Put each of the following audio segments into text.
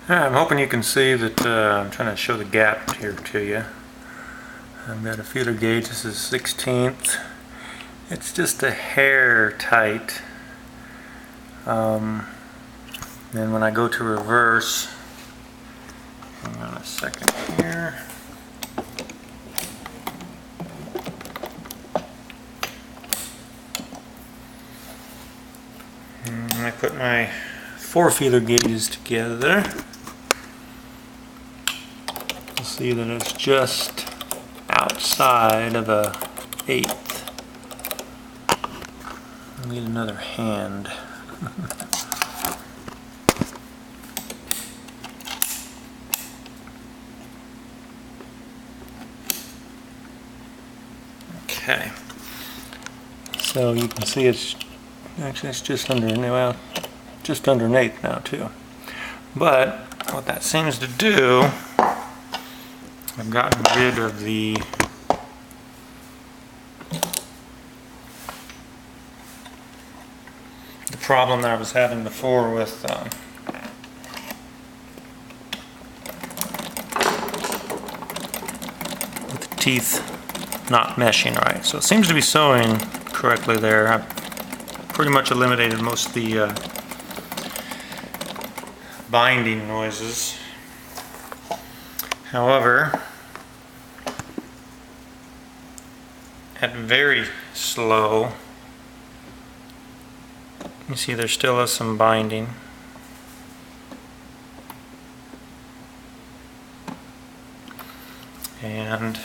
I'm hoping you can see that I'm trying to show the gap here to you. I've got a feeler gauge. This is 16th. It's just a hair tight. Then when I go to reverse, hang on a second here. And I put my 4 feeler gauges together. You'll see that it's just outside of a 1/8. I need another hand. Okay, so you can see it's just under, well, just under an 1/8 now too. But what that seems to do, I've gotten rid of the problem that I was having before with the teeth not meshing right. So it seems to be sewing correctly there. I've pretty much eliminated most of the binding noises. However, at very slow, you see there still is some binding. And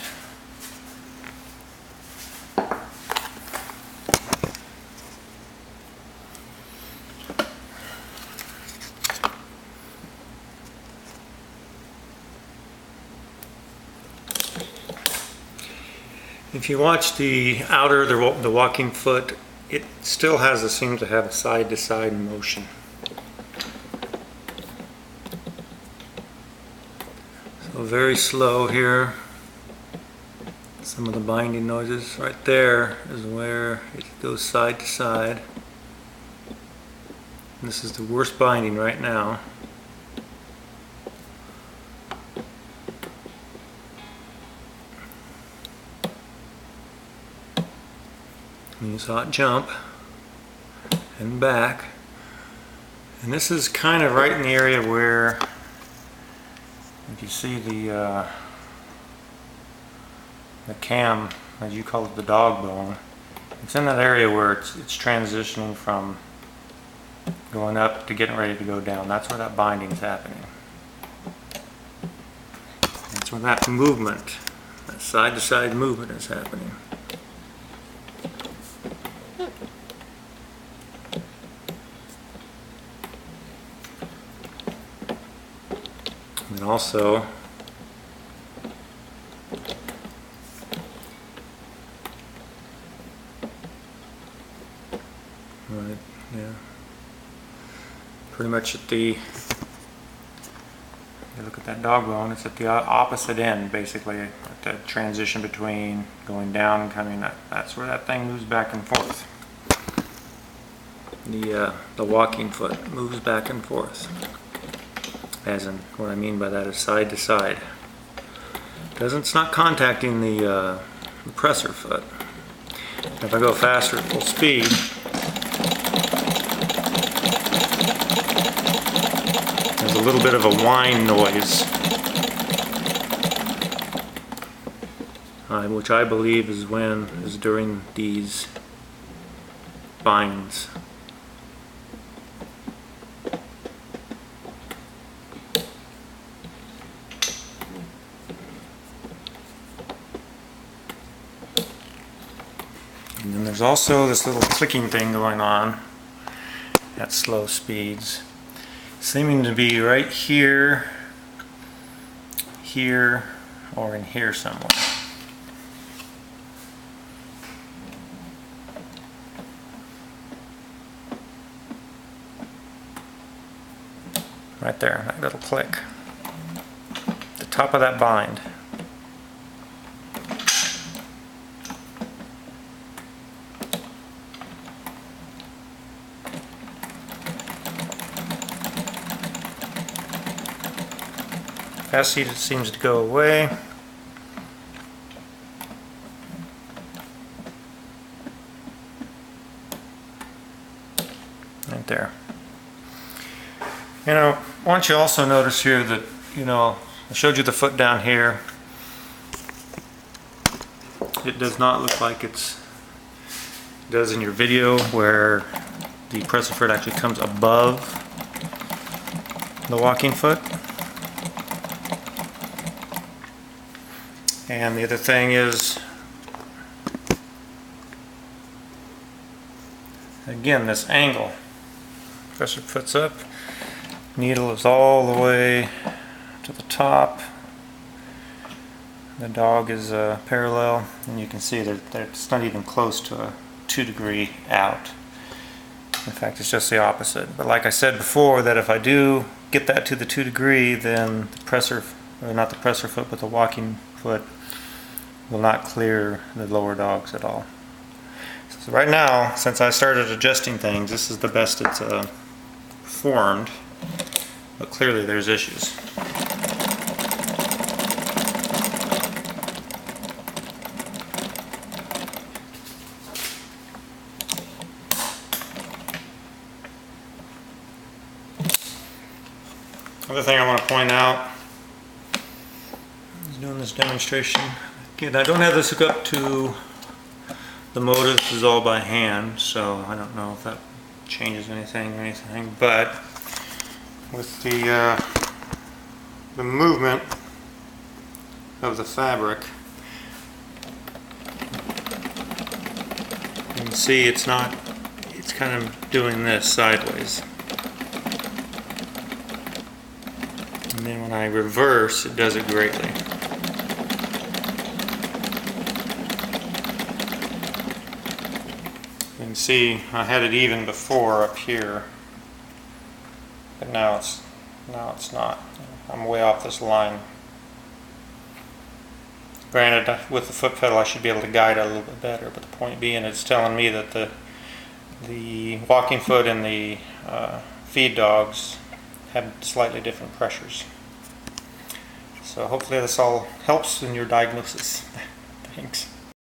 if you watch the outer, the walking foot, it still seems to have a side-to-side motion. So very slow here. Some of the binding noises right there is where it goes side to side. And this is the worst binding right now. You saw it jump and back, and this is kind of right in the area where, if you see the cam, as you call it, the dog bone, it's in that area where it's transitioning from going up to getting ready to go down. That's where that binding is happening. That's where that movement, that side-to-side movement is happening. And also, right, yeah, pretty much at the, you look at that dog bone, it's at the opposite end, basically, at the transition between going down and coming up. That's where that thing moves back and forth. The walking foot moves back and forth. As in, what I mean by that is side to side. It's not contacting the presser foot. If I go faster at full speed, there's a little bit of a whine noise, which I believe is during these binds. And then there's also this little clicking thing going on at slow speeds, seeming to be right here, here, or in here somewhere. Right there, that little click. The top of that bind. Fast seat, it seems to go away. Right there. You know, why don't you also notice here that, you know, I showed you the foot down here. It does not look like it does in your video, where the presser foot actually comes above the walking foot. And the other thing is, again, this angle. Presser foot's up, needle is all the way to the top. The dog is parallel, and you can see that it's not even close to a 2-degree out. In fact, it's just the opposite. But like I said before, that if I do get that to the 2-degree, then the presser, or not the presser foot, but the walking foot will not clear the lower dogs at all. So right now, since I started adjusting things, this is the best it's performed, but clearly there's issues. Other thing I want to point out is doing this demonstration. Again, I don't have this hooked up to the motor. This is all by hand, so I don't know if that changes anything or anything. But with the movement of the fabric, you can see it's kind of doing this sideways. And then when I reverse, it does it greatly. You can see I had it even before up here, but now it's not. I'm way off this line. Granted, with the foot pedal I should be able to guide it a little bit better, but the point being, it's telling me that the walking foot and the feed dogs have slightly different pressures. So hopefully this all helps in your diagnosis. Thanks.